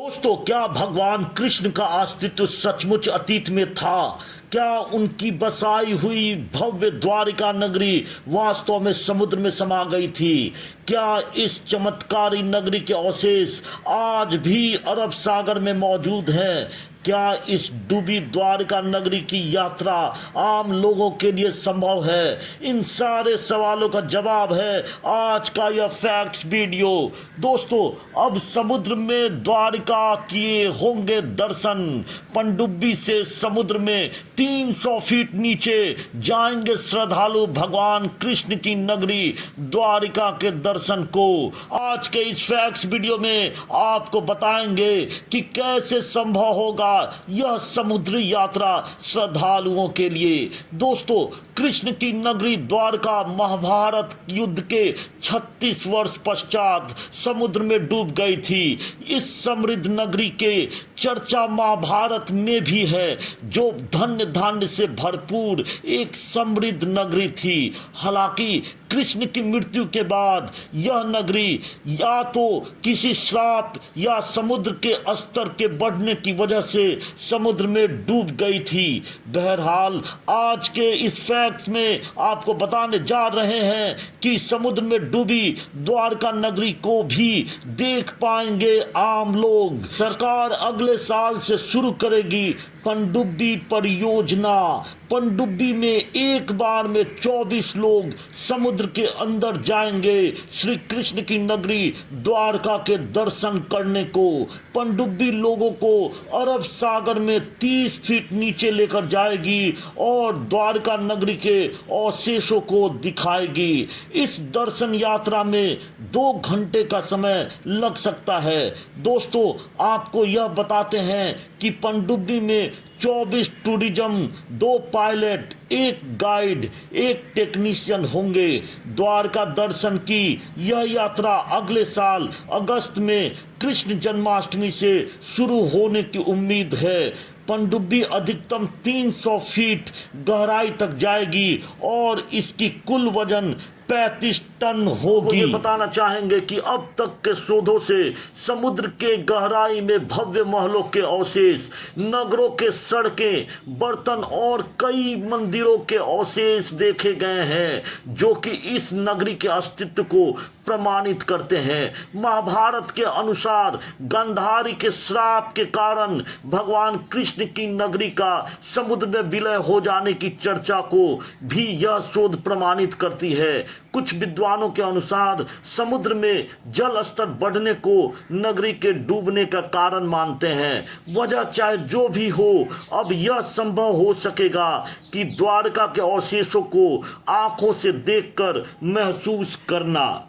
दोस्तों, क्या भगवान कृष्ण का अस्तित्व सचमुच अतीत में था? क्या उनकी बसाई हुई भव्य द्वारिका नगरी वास्तव में समुद्र में समा गई थी? क्या इस चमत्कारी नगरी के अवशेष आज भी अरब सागर में मौजूद हैं? क्या इस डूबी द्वारिका नगरी की यात्रा आम लोगों के लिए संभव है? इन सारे सवालों का जवाब है आज का यह फैक्ट्स वीडियो। दोस्तों, अब समुद्र में द्वारिका किए होंगे दर्शन। पनडुब्बी से समुद्र में 300 फीट नीचे जाएंगे श्रद्धालु भगवान कृष्ण की नगरी द्वारिका के दर्शन को। आज के इस फैक्ट्स वीडियो में आपको बताएंगे कि कैसे संभव होगा यह समुद्री यात्रा श्रद्धालुओं के लिए। दोस्तों, कृष्ण की नगरी द्वारका महाभारत युद्ध के 36 वर्ष पश्चात समुद्र में डूब गई थी। इस समृद्ध नगरी के चर्चा महाभारत में भी है, जो धन्य धान्य से भरपूर एक समृद्ध नगरी थी। हालांकि कृष्ण की मृत्यु के बाद यह नगरी या तो किसी श्राप या समुद्र के स्तर के बढ़ने की वजह से समुद्र में डूब गई थी। बहरहाल, आज के इस फैक्ट्स में आपको बताने जा रहे हैं कि समुद्र में डूबी द्वारका नगरी को भी देख पाएंगे आम लोग। सरकार अगले साल से शुरू करेगी पनडुब्बी परियोजना। पनडुब्बी में एक बार में 24 लोग समुद्र के अंदर जाएंगे श्री कृष्ण की नगरी द्वारका के दर्शन करने को। पनडुब्बी लोगों को अरब सागर में 30 फीट नीचे लेकर जाएगी और द्वारका नगरी के अवशेषों को दिखाएगी। इस दर्शन यात्रा में 2 घंटे का समय लग सकता है। दोस्तों, आपको यह बताते हैं कि पनडुब्बी में 24 टूरिज्म, 2 पायलट, 1 गाइड, 1 टेक्नीशियन होंगे। द्वारका दर्शन की यह यात्रा अगले साल अगस्त में कृष्ण जन्माष्टमी से शुरू होने की उम्मीद है। पनडुब्बी अधिकतम 300 फीट गहराई तक जाएगी और इसकी कुल वजन 35 टन होगी। ये बताना चाहेंगे कि अब तक के शोधों से समुद्र के गहराई में भव्य महलों के अवशेष, नगरों के सड़कें, बर्तन और कई मंदिरों के अवशेष देखे गए हैं, जो कि इस नगरी के अस्तित्व को प्रमाणित करते हैं। महाभारत के अनुसार गांधारी के श्राप के कारण भगवान कृष्ण की नगरी का समुद्र में विलय हो जाने की चर्चा को भी यह शोध प्रमाणित करती है। कुछ विद्वानों के अनुसार समुद्र में जल स्तर बढ़ने को नगरी के डूबने का कारण मानते हैं। वजह चाहे जो भी हो, अब यह संभव हो सकेगा कि द्वारका के अवशेषों को आंखों से देखकर महसूस करना।